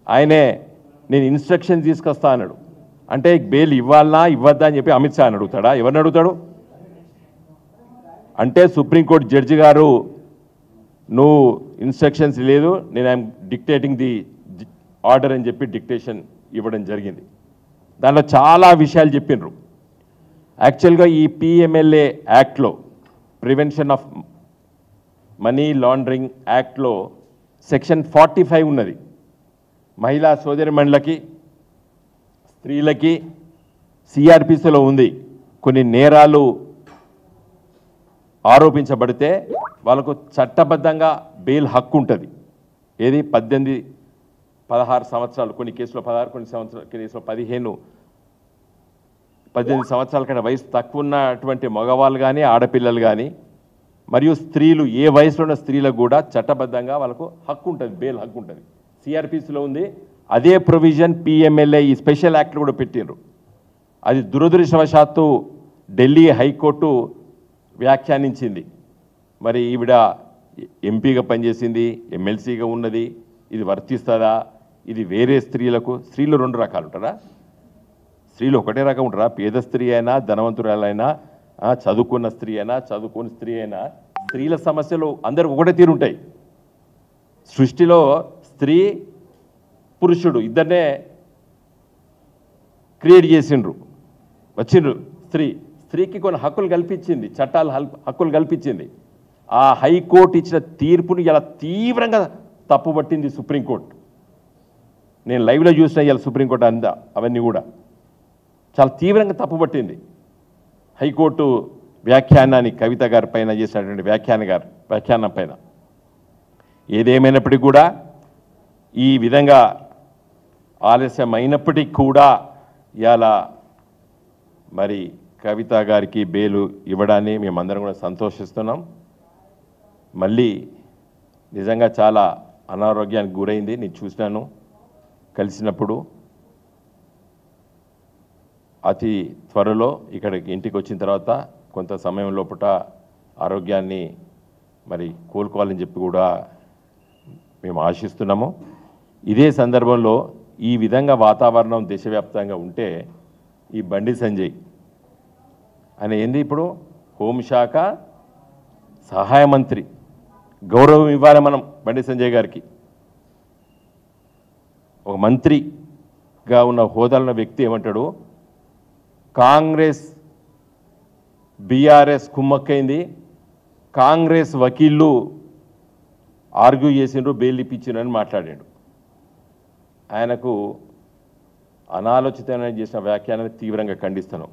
ఆయనే నేను ఇన్స్ట్రక్షన్ తీసుకొస్తా అన్నాడు. అంటే బెయిల్ ఇవ్వాలనా ఇవ్వద్దా అని చెప్పి అమిత్ షా అని అడుగుతాడా? ఎవరిని అడుగుతాడు? అంటే సుప్రీంకోర్టు జడ్జి గారు నువ్వు ఇన్స్ట్రక్షన్స్ లేదు, నేను ఐఎమ్ డిక్టేటింగ్ ది ఆర్డర్ అని చెప్పి డిక్టేషన్ ఇవ్వడం జరిగింది. దానిలో చాలా విషయాలు చెప్పిండ్రు. యాక్చువల్గా ఈ పిఎంఎల్ఏ యాక్ట్లో, ప్రివెన్షన్ ఆఫ్ మనీ లాండరింగ్ యాక్ట్లో సెక్షన్ 45 ఉన్నది. మహిళా సోదరిమణులకి, స్త్రీలకి సిఆర్పిసిలో ఉంది. కొన్ని నేరాలు ఆరోపించబడితే వాళ్ళకు చట్టబద్ధంగా బెయిల్ హక్కు ఉంటుంది. ఏది 18, 16 సంవత్సరాలు, కొన్ని కేసులో 16, కొన్ని కేసులో 15, 18 సంవత్సరాల కన్నా వయసు తక్కువ ఉన్నటువంటి మగవాళ్ళు కానీ ఆడపిల్లలు కానీ మరియు స్త్రీలు, ఏ వయసులో ఉన్న స్త్రీలకు కూడా చట్టబద్ధంగా వాళ్ళకు హక్కు ఉంటుంది, బెయిల్ హక్కు ఉంటుంది. సిఆర్పిసిలో ఉంది. అదే ప్రొవిజన్ పిఎంఎల్ఏ ఈ స్పెషల్ యాక్ట్లు కూడా పెట్టిండ్రు. అది దురదృష్టవశాత్తు ఢిల్లీ హైకోర్టు వ్యాఖ్యానించింది. మరి ఈవిడ ఎంపీగా పనిచేసింది, ఎమ్మెల్సీగా ఉన్నది, ఇది వర్తిస్తుందా? ఇది వేరే స్త్రీలకు, స్త్రీలు 2 రకాలు ఉంటారా? స్త్రీలు ఒకటే రకం ఉంటారా? పేద స్త్రీ అయినా, ధనవంతురాలైనా, చదువుకున్న స్త్రీ అయినా, చదువుకున్న స్త్రీ అయినా, స్త్రీల సమస్యలు అందరూ ఒకటే తీరుంటాయి. సృష్టిలో స్త్రీ పురుషుడు ఇద్దరినే క్రియేట్ చేసిండ్రు, వచ్చిండ్రు. స్త్రీకి కొన్ని హక్కులు కల్పించింది, చట్టాలు హక్కులు కల్పించింది. ఆ హైకోర్టు ఇచ్చిన తీర్పుని ఇలా తీవ్రంగా తప్పుపట్టింది సుప్రీంకోర్టు. నేను లైవ్లో చూసిన ఇలా సుప్రీంకోర్టు అందా అవన్నీ కూడా చాలా తీవ్రంగా తప్పుపట్టింది. హైకోర్టు వ్యాఖ్యానాన్ని, కవిత గారి పైన చేసినటువంటి వ్యాఖ్యానం పైన. ఏదేమైనప్పటికీ కూడా ఈ విధంగా ఆలస్యం అయినప్పటికీ కూడా ఇలా మరి కవిత గారికి బెయిల్ ఇవ్వడాన్ని మేమందరం కూడా సంతోషిస్తున్నాం. మళ్ళీ నిజంగా చాలా అనారోగ్యానికి గురైంది. నేను చూసినాను కలిసినప్పుడు. అతి త్వరలో ఇక్కడికి ఇంటికి వచ్చిన తర్వాత కొంత సమయం లోపల ఆరోగ్యాన్ని మరి కోలుకోవాలని చెప్పి కూడా మేము ఆశిస్తున్నాము. ఇదే సందర్భంలో ఈ విధంగా వాతావరణం దేశవ్యాప్తంగా ఉంటే ఈ బండి సంజయ్ ఆయన ఏంది ఇప్పుడు హోంశాఖ సహాయ మంత్రి, గౌరవం ఇవ్వాలి మనం బండి సంజయ్ గారికి. ఒక మంత్రిగా ఉన్న హోదాలున్న వ్యక్తి ఏమంటాడు, కాంగ్రెస్ బీఆర్ఎస్ కుమ్మక్కైంది, కాంగ్రెస్ వకీళ్ళు ఆర్గ్యూ చేసిండ్రు, బెయిల్ ఇప్పించిండ్రు మాట్లాడాడు. ఆయనకు అనాలోచితమైన చేసిన వ్యాఖ్యానాన్ని తీవ్రంగా ఖండిస్తాను.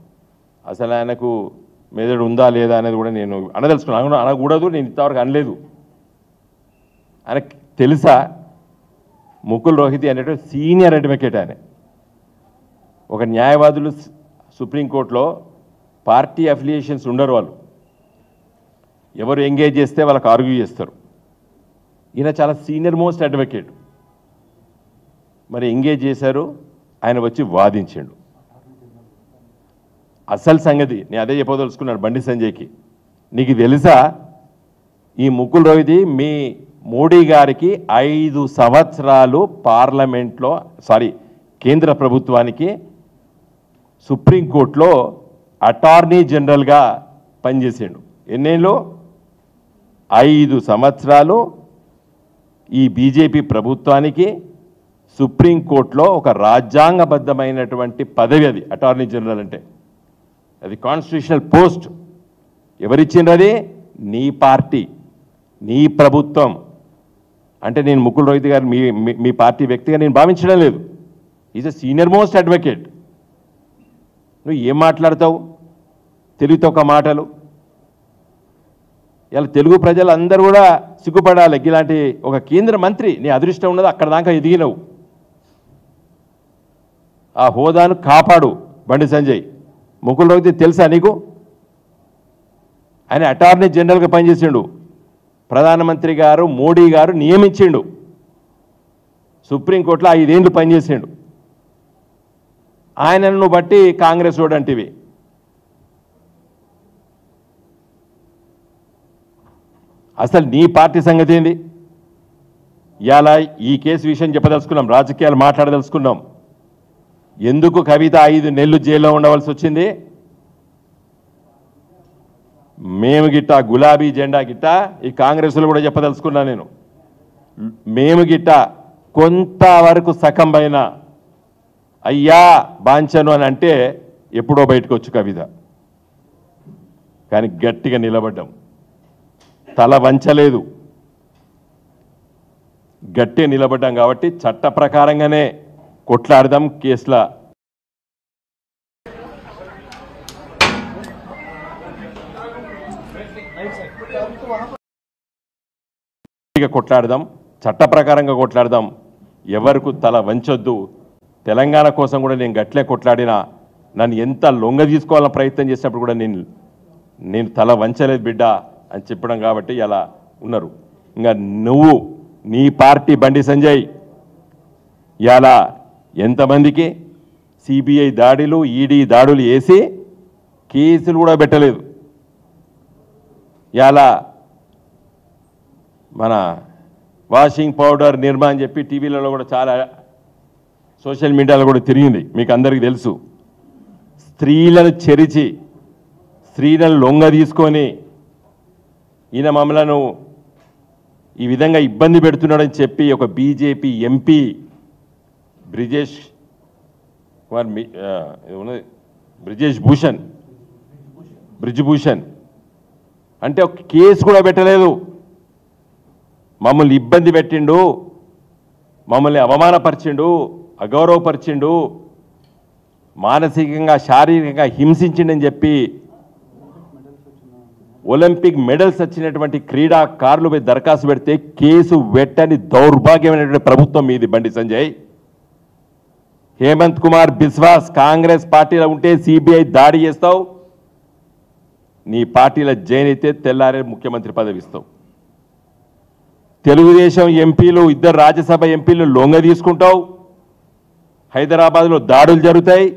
అసలు ఆయనకు మెదడు ఉందా లేదా అనేది కూడా నేను అనదలుచుకున్నాను. అనకూడదు, నేను ఇంతవరకు అనలేదు. ఆయనకు తెలుసా, ముకుల్ రోహిత్ అనేటువంటి సీనియర్ అడ్వకేట్ ఆయన. ఒక న్యాయవాదులు సుప్రీంకోర్టులో పార్టీ అఫిలియేషన్స్ ఉండరు, వాళ్ళు ఎవరు ఎంగేజ్ చేస్తే వాళ్ళకి ఆర్గ్యూ చేస్తారు. ఈయన చాలా సీనియర్ మోస్ట్ అడ్వకేట్. మరి ఎంగేజ్ చేశారు, ఆయన వచ్చి వాదించాడు. అసలు సంగతి నేను అదే చెప్పదలుచుకున్నాను బండి సంజయ్కి. నీకు తెలుసా, ఈ ముకుల్ రోహిత్ మీ మోడీ గారికి 5 సంవత్సరాలు పార్లమెంట్లో కేంద్ర ప్రభుత్వానికి సుప్రీంకోర్టులో అటార్నీ జనరల్గా పనిచేసాడు. ఎన్నేళ్ళు? 5 సంవత్సరాలు ఈ బీజేపీ ప్రభుత్వానికి సుప్రీంకోర్టులో ఒక రాజ్యాంగబద్ధమైనటువంటి పదవి అది. అటార్నీ జనరల్ అంటే అది కాన్స్టిట్యూషనల్ పోస్ట్. ఎవరిచ్చిండ్రు అది? నీ పార్టీ, నీ ప్రభుత్వం. అంటే నేను ముకుల్ రోహిత్ గారు మీ పార్టీ వ్యక్తిగా నేను భావించడం లేదు. Is a senior most advocate. నువ్వు ఏం మాట్లాడతావు? తెలివితో ఒక మాటలు. ఇలా తెలుగు ప్రజలు అందరూ కూడా సిగ్గుపడాలి. ఇలాంటి ఒక కేంద్ర మంత్రి, నీ అదృష్టం ఉన్నది అక్కడ దాకా ఎదిగినవు. ఆ హోదాను కాపాడు బండి సంజయ్. ముకుల్ రోహిత్ తెలుసా నీకు? ఆయన అటార్నీ జనరల్గా పనిచేసిండు. ప్రధానమంత్రి గారు మోడీ గారు నియమించిండు. సుప్రీంకోర్టులో 5 ఏళ్ళు పనిచేసిండు. ఆయనను బట్టి కాంగ్రెస్ వాడు అంటివి. అసలు నీ పార్టీ సంగతి ఏంది? ఇవాళ ఈ కేసు విషయం చెప్పదలుచుకున్నాం, రాజకీయాలు మాట్లాడదలుచుకున్నాం. ఎందుకు కవిత 5 నెలలు జైల్లో ఉండవలసి వచ్చింది? మేము గిట్ట గులాబీ జెండా గిట్ట ఈ కాంగ్రెస్లో కూడా చెప్పదలుచుకున్నా నేను. మేము గిట్ట కొంతవరకు సకంబైన అయ్యా బాంచను అని అంటే ఎప్పుడో బయటకు వచ్చు కవిత. కానీ గట్టిగా నిలబడ్డాం, తల వంచలేదు, గట్టిగా నిలబడ్డాం. కాబట్టి చట్ట ప్రకారంగానే కొట్లాడదాం, కేసుల కొట్లాడదాం, చట్ట ప్రకారంగా కొట్లాడదాం. ఎవరికి తల వంచొద్దు. తెలంగాణ కోసం కూడా నేను గట్లే కొట్లాడినా, నన్ను ఎంత లొంగ తీసుకోవాలని ప్రయత్నం చేసినప్పుడు కూడా నేను తల వంచలేదు బిడ్డ అని చెప్పడం. కాబట్టి ఇలా ఉన్నారు. ఇంకా నువ్వు నీ పార్టీ బండి సంజయ్ ఇలా ఎంతమందికి సిబిఐ దాడులు, ఈడీ దాడులు వేసి కేసులు కూడా పెట్టలేదు. ఇలా మన వాషింగ్ పౌడర్ నిర్మా అని చెప్పి టీవీలలో కూడా చాలా సోషల్ మీడియాలో కూడా తిరిగింది, మీకు అందరికీ తెలుసు. స్త్రీలను చెరిచి, స్త్రీలను లొంగ తీసుకొని ఈయన మమ్మలను ఈ విధంగా ఇబ్బంది పెడుతున్నాడని చెప్పి ఒక బీజేపీ ఎంపీ బ్రిజేష్ భూషణ్ అంటే ఒక కేసు కూడా పెట్టలేదు. మమ్మల్ని ఇబ్బంది పెట్టిండు, మమ్మల్ని అవమానపరిచిండు, అగౌరవపరిచిండు, మానసికంగా శారీరకంగా హింసించిండని చెప్పి ఒలింపిక్ మెడల్స్ వచ్చినటువంటి క్రీడాకారులపై దరఖాస్తు పెడితే కేసు పెట్టని దౌర్భాగ్యమైనటువంటి ప్రభుత్వం మీది బండి సంజయ్. హేమంత్ కుమార్ బిస్వాస్ కాంగ్రెస్ పార్టీలో ఉంటే సిబిఐ దాడి చేస్తావు, నీ పార్టీలో జైన్ అయితే తెల్లారే ముఖ్యమంత్రి పదవి ఇస్తావు. తెలుగుదేశం ఎంపీలు, 2 రాజ్యసభ ఎంపీలు లొంగ తీసుకుంటావు, హైదరాబాద్లో దాడులు జరుగుతాయి,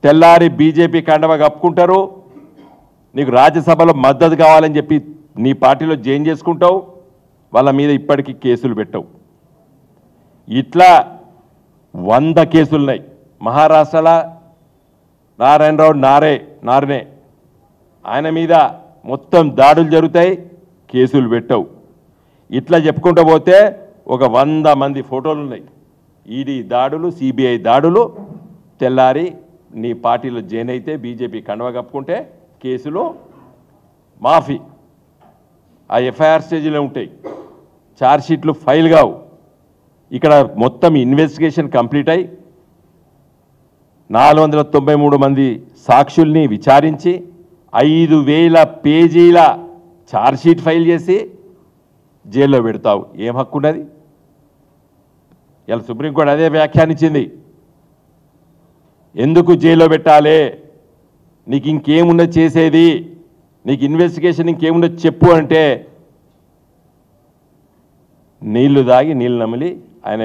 తెల్లారి బీజేపీ కండవ కప్పుకుంటారు, నీకు రాజ్యసభలో మద్దతు కావాలని చెప్పి నీ పార్టీలో జాయిన్ చేసుకుంటావు, వాళ్ళ మీద ఇప్పటికీ కేసులు పెట్టవు. ఇట్లా 100 కేసులున్నాయి. మహారాష్ట్రలో నారాయణరావు నారనే ఆయన మీద మొత్తం దాడులు జరుగుతాయి, కేసులు పెట్టవు. ఇట్లా చెప్పుకుంటూ పోతే ఒక 100 మంది ఫోటోలు ఉన్నాయి. ఈడీ దాడులు, సిబిఐ దాడులు, తెల్లారి నీ పార్టీలో జాయిన్ అయితే బీజేపీ కండవ కప్పుకుంటే కేసులు మాఫీ. ఆ ఎఫ్ఐఆర్ స్టేజ్లో ఉంటాయి, ఛార్జ్షీట్లు ఫైల్ కావు. ఇక్కడ మొత్తం ఇన్వెస్టిగేషన్ కంప్లీట్ అయి 493 మంది సాక్షుల్ని విచారించి 5000 పేజీల ఛార్జ్షీట్ ఫైల్ చేసి జైల్లో పెడతావు. ఏం హక్కు ఉన్నది? ఇలా సుప్రీంకోర్టు అదే వ్యాఖ్యానించింది. ఎందుకు జైల్లో పెట్టాలి? నీకు ఇంకేమున్నది చేసేది? నీకు ఇన్వెస్టిగేషన్ ఇంకేమున్నది చెప్పు అంటే నీళ్లు దాగి నీళ్ళు నమిలి ఆయన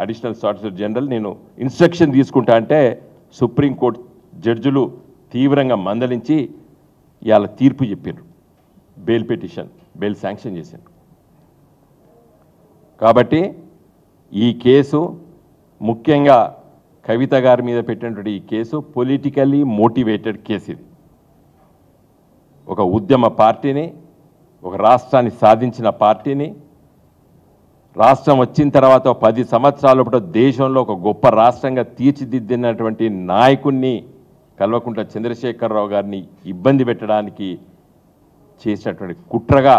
అడిషనల్ సాలిసిటర్ జనరల్ నేను ఇన్స్ట్రక్షన్ తీసుకుంటా అంటే సుప్రీంకోర్టు జడ్జిలు తీవ్రంగా మందలించి ఇవాళ తీర్పు చెప్పారు. బెయిల్ శాంక్షన్ చేశారు. కాబట్టి ఈ కేసు ముఖ్యంగా కవిత గారి మీద పెట్టినటువంటి ఈ కేసు పొలిటికల్లీ మోటివేటెడ్ కేసు. ఇది ఒక ఉద్యమ పార్టీని, ఒక రాష్ట్రాన్ని సాధించిన పార్టీని, రాష్ట్రం వచ్చిన తర్వాత 10 సంవత్సరాల లోపల దేశంలో ఒక గొప్ప రాష్ట్రంగా తీర్చిదిద్దినటువంటి నాయకుడిని కల్వకుంట్ల చంద్రశేఖరరావు గారిని ఇబ్బంది పెట్టడానికి చేసినటువంటి కుట్రగా